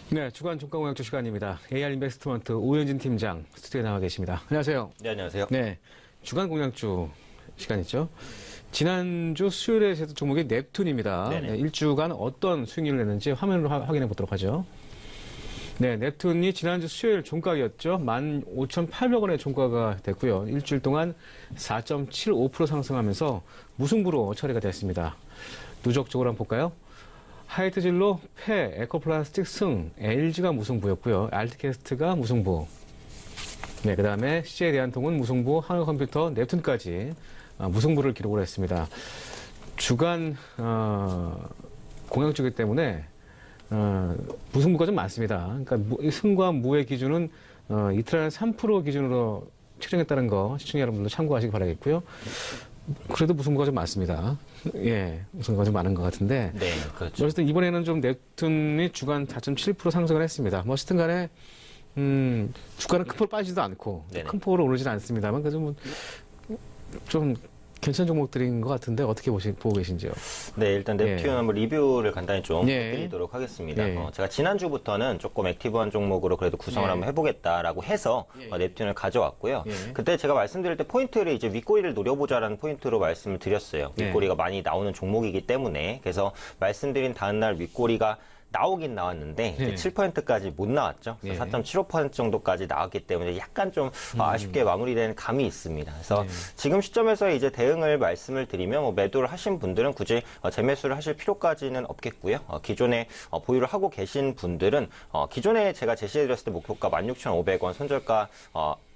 네, 주간 종가공약주 시간입니다. AR 인베스트먼트 오현진 팀장 스튜디오에 나와 계십니다. 안녕하세요. 네, 안녕하세요. 네, 주간 공약주 시간이죠. 지난주 수요일에 제도 종목이 넵튠입니다. 네, 일주간 어떤 수익률을 냈는지 화면으로 확인해 보도록 하죠. 네, 넵튠이 지난주 수요일 종가였죠. 15,800원의 종가가 됐고요. 일주일 동안 4.75% 상승하면서 무승부로 처리가 됐습니다. 누적적으로 한번 볼까요? 하이트진로, 패, 에코플라스틱 승, LG가 무승부였고요. 알트캐스트가 무승부. 네, 그 다음에 CJ 대한통운 무승부, 한국컴퓨터, 넵튠까지 무승부를 기록을 했습니다. 주간 공약주이기 때문에 무승부가 좀 많습니다. 그러니까 승과 무의 기준은 이틀 안에 3% 기준으로 측정했다는 거 시청자 여러분들 참고하시기 바라겠고요. 그래도 무승부가 좀 많습니다. 예, 무승부가 좀 많은 것 같은데. 네, 그렇죠. 어쨌든 이번에는 좀 넵튠이 주간 4.7% 상승을 했습니다. 뭐 어쨌든 간에, 주가는 큰 폭으로 빠지지도 않고, 큰 폭으로 오르지는 않습니다만, 그래도 뭐, 좀 괜찮은 종목들인 것 같은데, 어떻게 보고 계신지요? 네, 일단 넵튠 한번 리뷰를 간단히 좀 드리도록 하겠습니다. 제가 지난주부터는 조금 액티브한 종목으로 그래도 구성을 한번 해보겠다라고 해서 넵튠을 가져왔고요. 그때 제가 말씀드릴 때 포인트를 이제 윗꼬리를 노려보자라는 포인트로 말씀을 드렸어요. 윗꼬리가 많이 나오는 종목이기 때문에. 그래서 말씀드린 다음날 윗꼬리가 나오긴 나왔는데 7%까지 못 나왔죠. 그래서 4.75% 정도까지 나왔기 때문에 약간 좀 아쉽게 마무리되는 감이 있습니다. 그래서 지금 시점에서 이제 대응을 말씀을 드리면 뭐 매도를 하신 분들은 굳이 재매수를 하실 필요까지는 없겠고요. 기존에 보유를 하고 계신 분들은 기존에 제가 제시해드렸을 때 목표가 16,500원, 손절가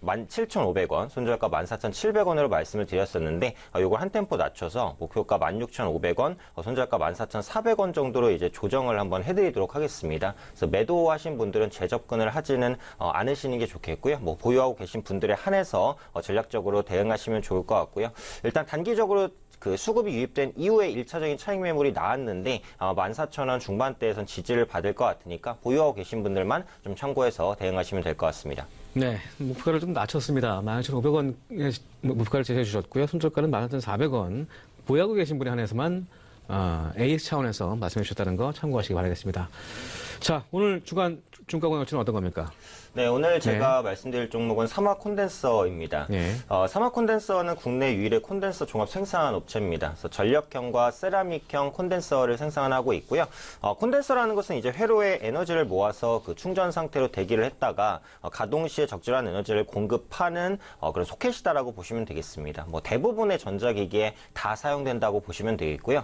17,500원, 손절가 14,700원으로 말씀을 드렸었는데 요걸 한 템포 낮춰서 목표가 16,500원, 손절가 14,400원 정도로 이제 조정을 한번 해드리도록 하겠습니다. 그래서 매도하신 분들은 재접근을 하지는 않으시는 게 좋겠고요. 뭐 보유하고 계신 분들에 한해서 전략적으로 대응하시면 좋을 것 같고요. 일단 단기적으로 그 수급이 유입된 이후에 1차적인 차익 매물이 나왔는데 14,000원 중반대에선 지지를 받을 것 같으니까 보유하고 계신 분들만 좀 참고해서 대응하시면 될 것 같습니다. 네, 목표가를 좀 낮췄습니다. 16,500원의 목표가를 제시해 주셨고요. 손절가는 14,400원. 보유하고 계신 분에 한해서만 AS 차원에서 말씀해 주셨다는 거 참고하시기 바라겠습니다. 자, 오늘 주간 중가공약주는 어떤 겁니까? 네, 오늘 제가 말씀드릴 종목은 사마 콘덴서입니다. 사마 콘덴서는 국내 유일의 콘덴서 종합 생산 업체입니다. 그래서 전력형과 세라믹형 콘덴서를 생산하고 있고요. 콘덴서라는 것은 이제 회로에 에너지를 모아서 그 충전 상태로 대기를 했다가 가동 시에 적절한 에너지를 공급하는 그런 소켓이다라고 보시면 되겠습니다. 뭐 대부분의 전자기기에 다 사용된다고 보시면 되겠고요.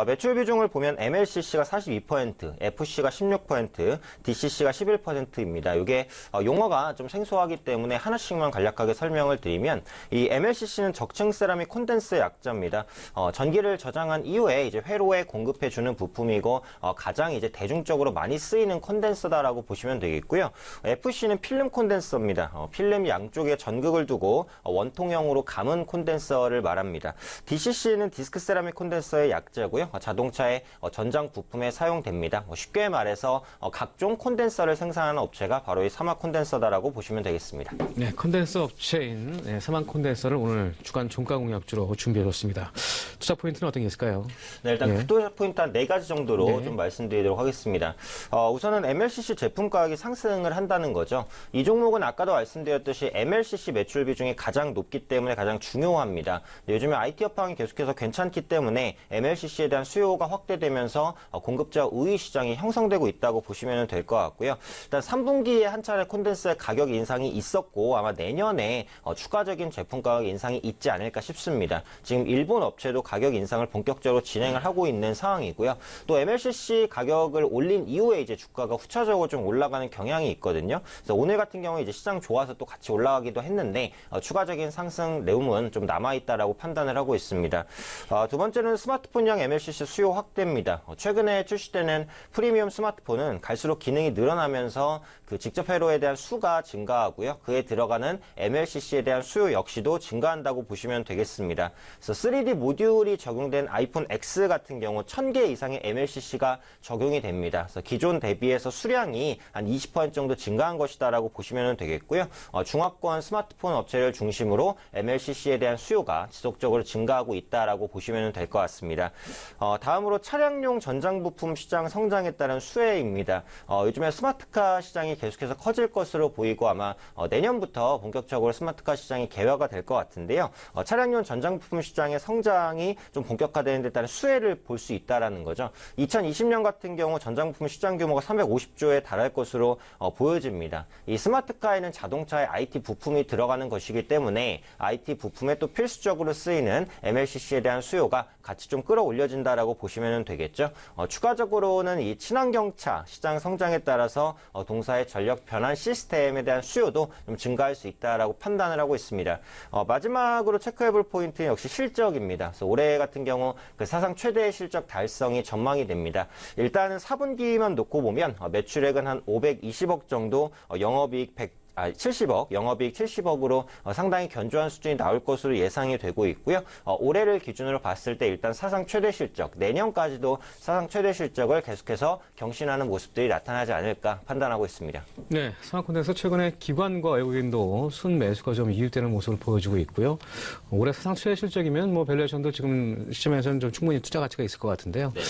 매출 비중을 보면 MLCC가 42%, FC가 16%, DCC가 11%입니다. 이게 용어가 좀 생소하기 때문에 하나씩만 간략하게 설명을 드리면 이 MLCC는 적층 세라믹 콘덴서의 약자입니다. 전기를 저장한 이후에 이제 회로에 공급해주는 부품이고 가장 이제 대중적으로 많이 쓰이는 콘덴서다라고 보시면 되겠고요. FC는 필름 콘덴서입니다. 필름 양쪽에 전극을 두고 원통형으로 감은 콘덴서를 말합니다. DCC는 디스크 세라믹 콘덴서의 약자고요. 자동차의 전장 부품에 사용됩니다. 쉽게 말해서 각종 콘덴서를 생산하는 업체가 바로 이 사마 콘덴서다라고 보시면 되겠습니다. 네, 콘덴서 업체인 사만 콘덴서를 오늘 주간 종가 공약주로 준비해줬습니다. 투자 포인트는 어떤 게 있을까요? 네, 일단 투자 포인트 한 4가지 정도로 좀 말씀드리도록 하겠습니다. 우선은 MLCC 제품 가격이 상승을 한다는 거죠. 이 종목은 아까도 말씀드렸듯이 MLCC 매출 비중이 가장 높기 때문에 가장 중요합니다. 요즘에 IT 업황이 계속해서 괜찮기 때문에 MLCC에 대한 수요가 확대되면서 공급자 우위 시장이 형성되고 있다고 보시면 될 것 같고요. 일단 3분기에 한 차례 콘덴서의 가격 인상이 있었고 아마 내년에 추가적인 제품 가격 인상이 있지 않을까 싶습니다. 지금 일본 업체도 가격 인상을 본격적으로 진행을 하고 있는 상황이고요. 또 MLCC 가격을 올린 이후에 이제 주가가 후차적으로 좀 올라가는 경향이 있거든요. 그래서 오늘 같은 경우에 이제 시장 좋아서 또 같이 올라가기도 했는데 추가적인 상승 내용은 좀 남아있다라고 판단을 하고 있습니다. 두 번째는 스마트폰형 MLCC 수요 확대입니다. 최근에 출시되는 프리미엄 스마트폰은 갈수록 기능이 늘어나면서 그 직접 회로에 대한 수가 증가하고요. 그에 들어가는 MLCC에 대한 수요 역시도 증가한다고 보시면 되겠습니다. 그래서 3D 모듈 윗골이 적용된 아이폰 X 같은 경우 1000개 이상의 MLCC가 적용이 됩니다. 그래서 기존 대비해서 수량이 한 20% 정도 증가한 것이다라고 보시면 되겠고요. 중화권 스마트폰 업체를 중심으로 MLCC에 대한 수요가 지속적으로 증가하고 있다라고 보시면 될 것 같습니다. 다음으로 차량용 전장 부품 시장 성장에 따른 수혜입니다. 요즘에 스마트카 시장이 계속해서 커질 것으로 보이고 아마 내년부터 본격적으로 스마트카 시장이 개화가 될 것 같은데요. 차량용 전장 부품 시장의 성장이 좀 본격화되는 데 따른 수혜를 볼 수 있다라는 거죠. 2020년 같은 경우 전장 부품 시장 규모가 350조에 달할 것으로 보여집니다. 이 스마트카에는 자동차의 IT 부품이 들어가는 것이기 때문에 IT 부품에 또 필수적으로 쓰이는 MLCC에 대한 수요가 같이 좀 끌어올려진다라고 보시면 되겠죠. 추가적으로는 이 친환경차 시장 성장에 따라서 동사의 전력 변환 시스템에 대한 수요도 좀 증가할 수 있다라고 판단을 하고 있습니다. 마지막으로 체크해볼 포인트는 역시 실적입니다. 그래서 올해 같은 경우 그 사상 최대의 실적 달성이 전망이 됩니다. 일단은 4분기만 놓고 보면 매출액은 한 520억 정도, 영업이익 70억, 영업이익 70억으로 상당히 견조한 수준이 나올 것으로 예상이 되고 있고요. 올해를 기준으로 봤을 때 일단 사상 최대 실적, 내년까지도 사상 최대 실적을 계속해서 경신하는 모습들이 나타나지 않을까 판단하고 있습니다. 네, 스마트콘에서 최근에 기관과 외국인도 순매수가 좀 이웃되는 모습을 보여주고 있고요. 올해 사상 최대 실적이면 뭐 밸류에이션도 지금 시점에서는 좀 충분히 투자 가치가 있을 것 같은데요. 네.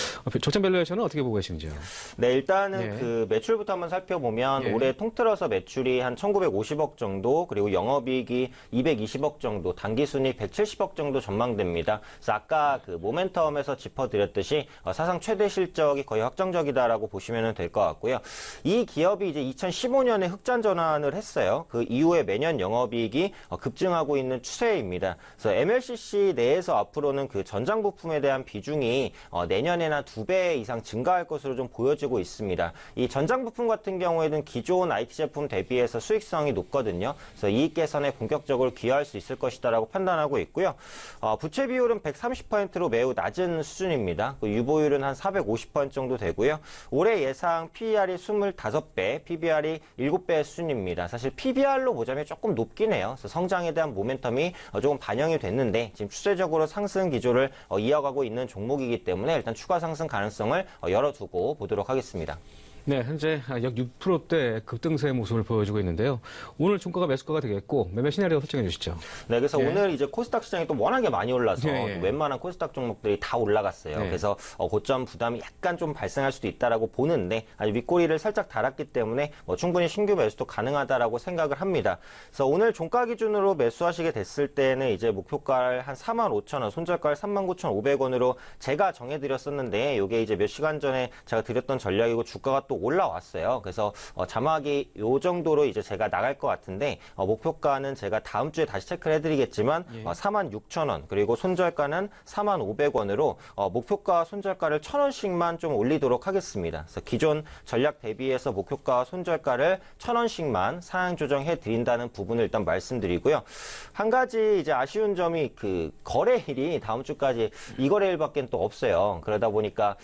적정 밸류에이션은 어떻게 보고 계신지요? 네, 일단은 그 매출부터 한번 살펴보면 올해 통틀어서 매출이 한 1950억 정도, 그리고 영업이익이 220억 정도, 당기순이익 170억 정도 전망됩니다. 그래서 아까 그 모멘텀에서 짚어드렸듯이 사상 최대 실적이 거의 확정적이다라고 보시면 될 것 같고요. 이 기업이 이제 2015년에 흑자 전환을 했어요. 그 이후에 매년 영업이익이 급증하고 있는 추세입니다. 그래서 MLCC 내에서 앞으로는 그 전장 부품에 대한 비중이 내년에는 2배 이상 증가할 것으로 좀 보여지고 있습니다. 이 전장 부품 같은 경우에는 기존 IT 제품 대비해서 수익성이 높거든요. 그래서 이익 개선에 본격적으로 기여할 수 있을 것이다라고 판단하고 있고요. 부채 비율은 130%로 매우 낮은 수준입니다. 그 유보율은 한 450% 정도 되고요. 올해 예상 PER이 25배, PBR이 7배 수준입니다. 사실 PBR로 보자면 조금 높긴 해요. 그래서 성장에 대한 모멘텀이 조금 반영이 됐는데 지금 추세적으로 상승 기조를 이어가고 있는 종목이기 때문에 일단 추가 상승 가능성을 열어두고 보도록 하겠습니다. 네, 현재 약 6%대 급등세의 모습을 보여주고 있는데요. 오늘 종가가 매수가가 되겠고 매매 시나리오 설정해 주시죠. 네, 그래서 오늘 이제 코스닥 시장이 또 워낙에 많이 올라서 웬만한 코스닥 종목들이 다 올라갔어요. 그래서 고점 부담이 약간 좀 발생할 수도 있다라고 보는데 아직 윗꼬리를 살짝 달았기 때문에 충분히 신규 매수도 가능하다라고 생각을 합니다. 그래서 오늘 종가 기준으로 매수하시게 됐을 때는 이제 목표가를 한 45,000원, 손절가를 39,500원으로 제가 정해드렸었는데 이게 이제 몇 시간 전에 제가 드렸던 전략이고 주가가 또 올라왔어요. 그래서 자막이 요 정도로 이제 제가 나갈 것 같은데 목표가는 제가 다음 주에 다시 체크를 해드리겠지만 46,000원 그리고 손절가는 4,500원으로 목표가 손절가를 1,000원씩만 좀 올리도록 하겠습니다. 그래서 기존 전략 대비해서 목표가 손절가를 1,000원씩만 상향 조정해 드린다는 부분을 일단 말씀드리고요. 한 가지 이제 아쉬운 점이 그 거래일이 다음 주까지 이 거래일밖에 또 없어요. 그러다 보니까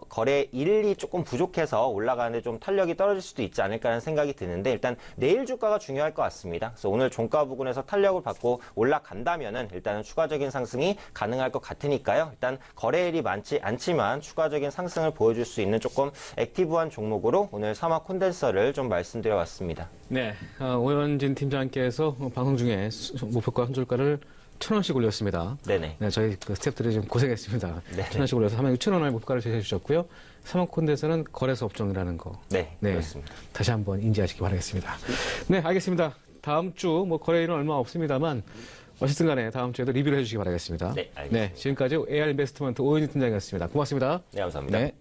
거래일이 조금 부족해서 올라가는데 좀 탄력이 떨어질 수도 있지 않을까라는 생각이 드는데 일단 내일 주가가 중요할 것 같습니다. 그래서 오늘 종가 부근에서 탄력을 받고 올라간다면은 일단은 추가적인 상승이 가능할 것 같으니까요. 일단 거래일이 많지 않지만 추가적인 상승을 보여줄 수 있는 조금 액티브한 종목으로 오늘 사마 콘덴서를 좀 말씀드려봤습니다. 네, 오현진 팀장께서 방송 중에 목표가 손절가를 1,000원씩 올렸습니다. 네네. 네, 저희 그 스태프들이 좀 고생했습니다. 1,000원씩 올려서 46,000원을 목표가를 제시해 주셨고요. 사모콘대에서는 거래소 업종이라는 거. 네, 그렇습니다. 다시 한번 인지하시기 바라겠습니다. 네, 알겠습니다. 다음 주 뭐 거래일은 얼마 없습니다만 어쨌든 간에 다음 주에도 리뷰를 해주시기 바라겠습니다. 네, 알겠습니다. 네, 지금까지 AR 인베스트먼트 오현진 팀장이었습니다. 고맙습니다. 네, 감사합니다. 네.